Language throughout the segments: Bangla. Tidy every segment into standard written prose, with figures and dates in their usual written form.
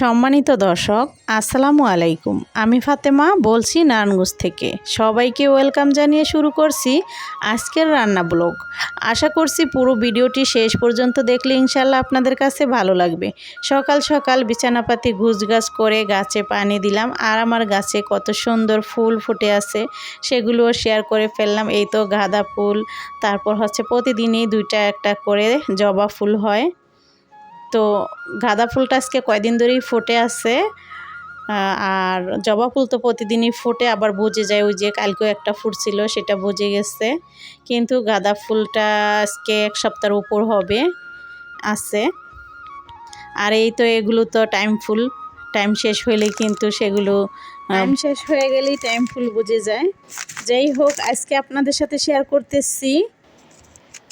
সম্মানিত দর্শক, আসসালামু আলাইকুম। আমি ফাতেমা বলছি নারায়ণগঞ্জ থেকে। সবাইকে ওয়েলকাম জানিয়ে শুরু করছি আজকের রান্না ব্লগ। আশা করছি পুরো ভিডিওটি শেষ পর্যন্ত দেখলে ইনশাল্লাহ আপনাদের কাছে ভালো লাগবে। সকাল সকাল বিছানাপাতি গুছগাছ করে গাছে পানি দিলাম, আর আমার গাছে কত সুন্দর ফুল ফুটে আছে সেগুলোও শেয়ার করে ফেললাম। এই তো গাঁদা ফুল, তারপর হচ্ছে প্রতিদিনই দুইটা একটা করে জবা ফুল হয়। তো গাঁদা ফুলটা আজকে কয়দিন ধরেই ফুটে আছে, আর জবা ফুল তো প্রতিদিনই ফুটে, আবার বুঝে যায়। ওই যে কালকেও একটা ফুটছিল, সেটা বুঝে গেছে। কিন্তু গাঁদা ফুলটা আজকে এক সপ্তাহের উপর হবে আছে। আর এই তো এগুলো তো টাইম ফুল, টাইম শেষ হইলে কিন্তু সেগুলো টাইম শেষ হয়ে গেলেই টাইম ফুল বুঝে যায়। যাই হোক, আজকে আপনাদের সাথে শেয়ার করতেছি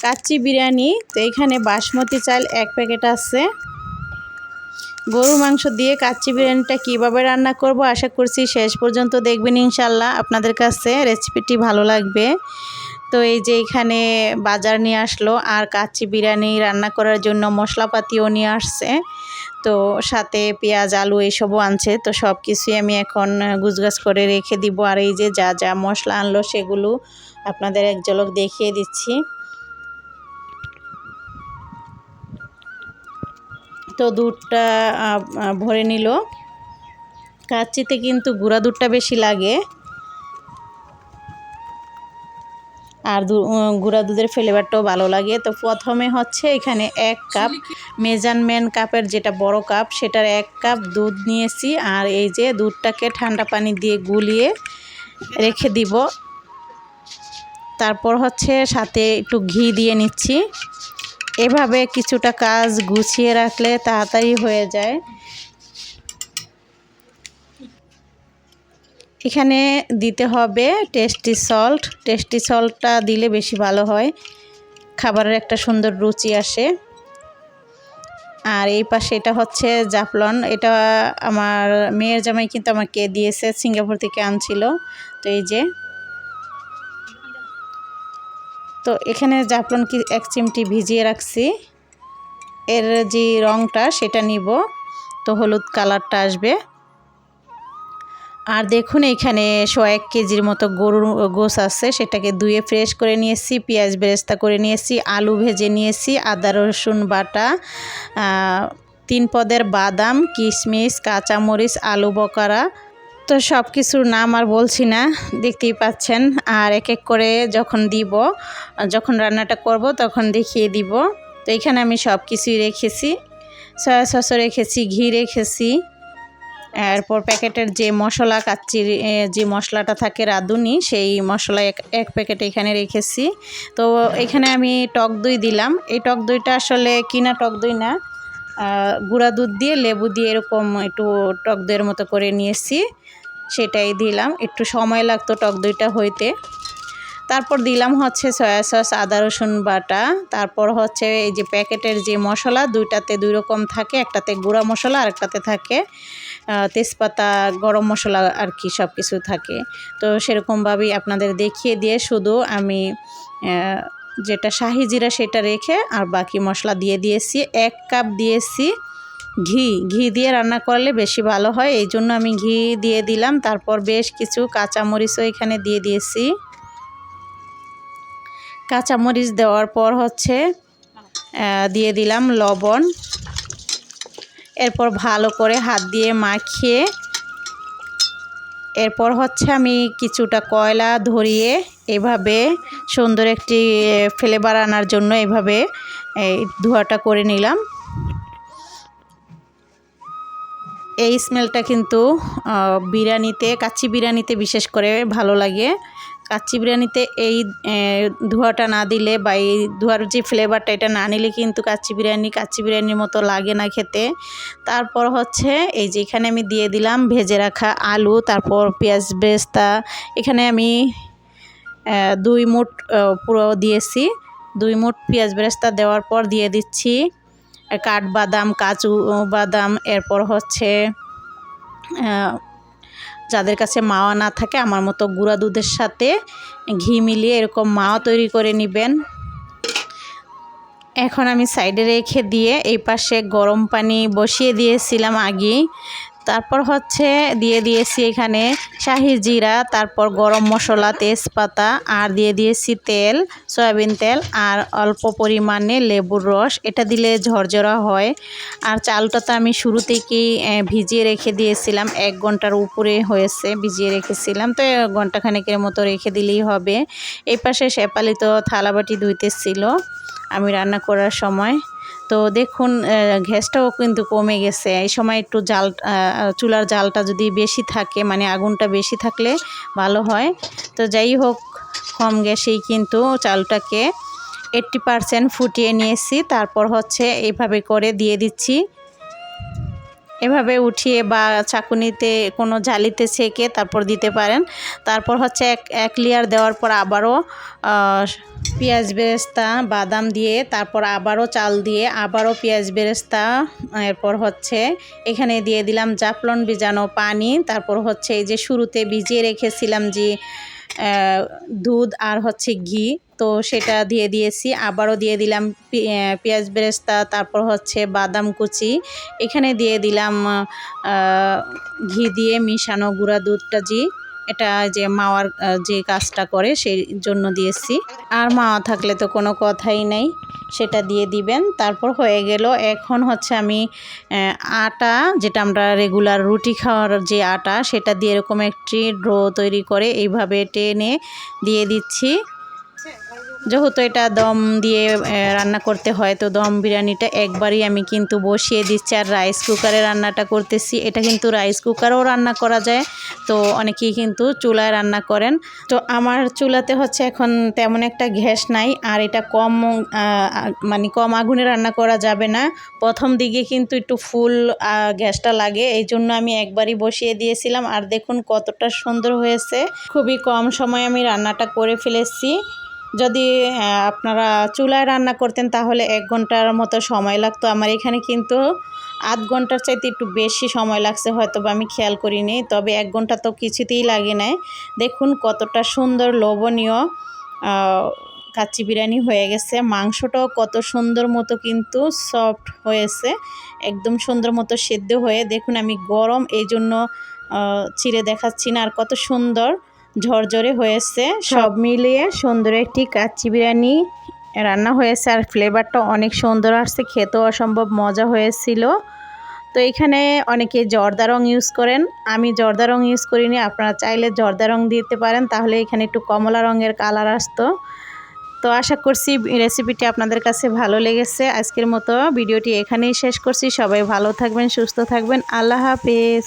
কাচ্চি বিরিয়ানি। তো এখানে বাসমতি চাল 1 প্যাকেট আছে। গরুর মাংস দিয়ে কাচ্চি বিরিয়ানিটা কিভাবে রান্না করব আশা করছি শেষ পর্যন্ত দেখবেন ইনশাল্লাহ, আপনাদের কাছে রেসিপিটি ভালো লাগবে। তো এই যে এখানে বাজার নিয়ে আসলো, আর কাচ্চি বিরিয়ানি রান্না করার জন্য মশলাপাতিও নিয়ে আসছে। তো সাথে পেঁয়াজ আলু এসবও আনছে। তো সব কিছুই আমি এখন গুছগাছ করে রেখে দিব। আর এই যে যা যা মশলা আনলো সেগুলো আপনাদের এক ঝলক দেখিয়ে দিচ্ছি। তো দুধটা ভরে নিল। কাচ্চিতে কিন্তু গুঁড়া দুধটা বেশি লাগে, আর গুঁড়া দুধের ফ্লেভারটাও ভালো লাগে। তো প্রথমে হচ্ছে এখানে 1 কাপ মেজারমেন্ট কাপের, যেটা বড় কাপ, সেটার 1 কাপ দুধ নিয়েছি। আর এই যে দুধটাকে ঠান্ডা পানি দিয়ে গুলিয়ে রেখে দিব। তারপর হচ্ছে সাথে একটু ঘি দিয়ে নিচ্ছি। এভাবে কিছুটা কাজ গুছিয়ে রাখলে তাড়াতাড়ি হয়ে যায়। এখানে দিতে হবে টেস্টি সল্ট। টেস্টি সল্টটা দিলে বেশি ভালো হয়, খাবারের একটা সুন্দর রুচি আসে। আর এই পাশে এটা হচ্ছে জাফলন। এটা আমার মেয়ের জামাই কিন্তু আমাকে দিয়েছে, সিঙ্গাপুর থেকে আনছিল। তো এই যে, তো এখানে জাফলন কি 1 চিমটি ভিজিয়ে রাখছি। এর যে রঙটা সেটা নিব, তো হলুদ কালারটা আসবে। আর দেখুন এখানে 1 কেজির মতো গরুর গোশ আছে, সেটাকে ধুয়ে ফ্রেশ করে নিয়েছি। পেঁয়াজ বেরেস্তা করে নিয়েছি, আলু ভেজে নিয়েছি, আদা রসুন বাটা, 3 পদের বাদাম, কিশমিশ, কাঁচামরিচ, আলু বকারা। তো সব কিছুর নাম আর বলছি না, দেখতেই পাচ্ছেন। আর এক এক করে যখন রান্নাটা করব তখন দেখিয়ে দিব। তো এখানে আমি সব কিছুই রেখেছি, সয়া সসও রেখেছি, ঘি রেখেছি। এরপর প্যাকেটের যে মশলা, কাচ্চির যে মশলাটা থাকে রাঁধুনি, সেই মশলা 1 প্যাকেট এখানে রেখেছি। তো এখানে আমি টক দই দিলাম। এই টক দইটা আসলে কিনা টক দই না, গুঁড়া দুধ দিয়ে লেবু দিয়ে এরকম একটু টক দইয়ের মতো করে নিয়েছি, সেটাই দিলাম। একটু সময় লাগতো টক দইটা হইতে। তারপর দিলাম হচ্ছে সয়া সস, আদা রসুন বাটা। তারপর হচ্ছে এই যে প্যাকেটের যে মশলা, দুইটাতে 2 রকম থাকে, একটাতে গুঁড়া মশলা আর একটাতে থাকে তেজপাতা, গরম মশলা আর কি, সব কিছু থাকে। তো সেরকমভাবেই আপনাদের দেখিয়ে দিয়ে শুধু আমি যেটা শাহি জিরা সেটা রেখে আর বাকি মশলা দিয়ে দিয়েছি। 1 কাপ দিয়েছি ঘি দিয়ে রান্না করলে বেশি ভালো হয়, এই জন্য আমি ঘি দিয়ে দিলাম। তারপর বেশ কিছু কাঁচামরিচও এখানে দিয়ে দিয়েছি। কাঁচামরিচ দেওয়ার পর হচ্ছে দিয়ে দিলাম লবণ। এরপর ভালো করে হাত দিয়ে মাখিয়ে, এরপর হচ্ছে আমি কিছুটা কয়লা ধরিয়ে এভাবে সুন্দর একটি ফ্লেভার আনার জন্য এভাবে ধোয়াটা করে নিলাম। এই স্মেলটা কিন্তু বিরিয়ানিতে, কাচ্চি বিরিয়ানিতে বিশেষ করে ভালো লাগে। কাচ্চি বিরিয়ানিতে এই ধোঁয়াটা না দিলে বা এই ধোঁয়ার যে ফ্লেভারটা এটা না নিলে কিন্তু কাচ্চি বিরিয়ানির মতো লাগে না খেতে। তারপর হচ্ছে এই যে এখানে আমি দিয়ে দিলাম ভেজে রাখা আলু, তারপর পেঁয়াজ বেরেস্তা। এখানে আমি 2 মুঠ পুরো দিয়েছি। 2 মুঠ পেঁয়াজ বেরেস্তা দেওয়ার পর দিয়ে দিচ্ছি কাঠবাদাম, কাজু বাদাম। এরপর হচ্ছে যাদের কাছে মাওয়া না থাকে, আমার মতো গুঁড়া দুধের সাথে ঘি মিলিয়ে এরকম মাওয়া তৈরি করে নেবেন। এখন আমি সাইডে রেখে দিয়ে এই পাশে গরম পানি বসিয়ে দিয়েছিলাম আগেই। তারপর হচ্ছে দিয়ে দিয়েছি এখানে শাহি জিরা, তারপর গরম মশলা, তেজপাতা, আর দিয়ে দিয়েছি তেল, সয়াবিন তেল, আর অল্প পরিমাণে লেবুর রস। এটা দিলে ঝরঝরা হয়। আর চালটা তো আমি শুরু থেকেই ভিজিয়ে রেখে দিয়েছিলাম, 1 ঘন্টার উপরে হয়েছে ভিজিয়ে রেখেছিলাম, তো ঘন্টাখানেকের মতো রেখে দিলেই হবে। এই পাশে শেফালি তো থালাবাটি ধুইতেছিল আমি রান্না করার সময়। তো দেখুন গ্যাসটাও কিন্তু কমে গেছে। এই সময় একটু চুলার জালটা যদি বেশি থাকে, মানে আগুনটা বেশি থাকলে ভালো হয়। তো যাই হোক, কম গ্যাসেই কিন্তু চালটাকে 80% ফুটিয়ে নিয়েছি। তারপর হচ্ছে এইভাবে করে দিয়ে দিচ্ছি, এভাবে উঠিয়ে বা চাকুনিতে কোনো জালিতে ছেঁকে তারপর দিতে পারেন। তারপর হচ্ছে এক লেয়ার দেওয়ার পর আবারও পেঁয়াজ বেরেস্তা, বাদাম দিয়ে, তারপর আবারও চাল দিয়ে, আবারও পেঁয়াজ বেরেস্তা, এরপর হচ্ছে এখানে দিয়ে দিলাম জাফলন ভিজানো পানি। তারপর হচ্ছে এই যে শুরুতে ভিজিয়ে রেখেছিলাম যে দুধ আর হচ্ছে ঘি, তো সেটা দিয়ে দিয়েছি। আবারও দিয়ে দিলাম পেঁয়াজ বেরেস্তা, তারপর হচ্ছে বাদাম কুচি, এখানে দিয়ে দিলাম ঘি দিয়ে মিশানো গুঁড়া দুধটা, এটা যে মাওয়ার যে কাজটা করে সেই জন্য দিয়েছি। আর মাওয়া থাকলে তো কোনো কথাই নেই, সেটা দিয়ে দিবেন। তারপর হয়ে গেল। এখন হচ্ছে আমি আটা, যেটা আমরা রেগুলার রুটি খাওয়ার যে আটা, সেটা দিয়ে এরকম একটি ডো তৈরি করে এইভাবে টেনে দিয়ে দিচ্ছি। যেহেতু এটা দম দিয়ে রান্না করতে হয়, তো দম বিরিয়ানিটা একবারই আমি কিন্তু বসিয়ে দিচ্ছি। আর রাইস কুকারে রান্নাটা করতেছি, এটা কিন্তু রাইস কুকারেও রান্না করা যায়, তো অনেকেই কিন্তু চুলায় রান্না করেন। তো আমার চুলাতে হচ্ছে এখন তেমন একটা গ্যাস নাই, আর এটা মানে কম আগুনে রান্না করা যাবে না। প্রথম দিকে কিন্তু একটু ফুল গ্যাসটা লাগে, এই জন্য আমি একবারই বসিয়ে দিয়েছিলাম। আর দেখুন কতটা সুন্দর হয়েছে, খুবই কম সময়ে আমি রান্নাটা করে ফেলেছি। যদি আপনারা চুলায় রান্না করতেন তাহলে 1 ঘন্টার মতো সময় লাগতো। আমার এখানে কিন্তু আধ ঘন্টার চাইতে একটু বেশি সময় লাগছে, হয়তো বা আমি খেয়াল করিনি, তবে 1 ঘন্টা তো কিছুতেই লাগে নাই। দেখুন কতটা সুন্দর লোভনীয় কাচ্চি বিরিয়ানি হয়ে গেছে। মাংসটাও কত সুন্দর মতো কিন্তু সফট হয়েছে, একদম সুন্দর মতো সেদ্ধ হয়ে। দেখুন আমি গরম, এই জন্য ছিঁড়ে দেখাচ্ছি না। আর কত সুন্দর ঝরঝরে হয়েছে। সব মিলিয়ে সুন্দর একটি কাচ্চি বিরিয়ানি রান্না হয়েছে, আর ফ্লেভারটা অনেক সুন্দর আসছে, খেতেও অসম্ভব মজা হয়েছিল। তো এখানে অনেকে জর্দা রং ইউজ করেন, আমি জর্দা রং ইউজ করিনি। আপনারা চাইলে জর্দা রং দিতে পারেন, তাহলে এখানে একটু কমলা রঙের কালার আসতো। তো আশা করছি রেসিপিটি আপনাদের কাছে ভালো লেগেছে। আজকের মতো ভিডিওটি এখানেই শেষ করছি। সবাই ভালো থাকবেন, সুস্থ থাকবেন। আল্লাহ হাফেজ।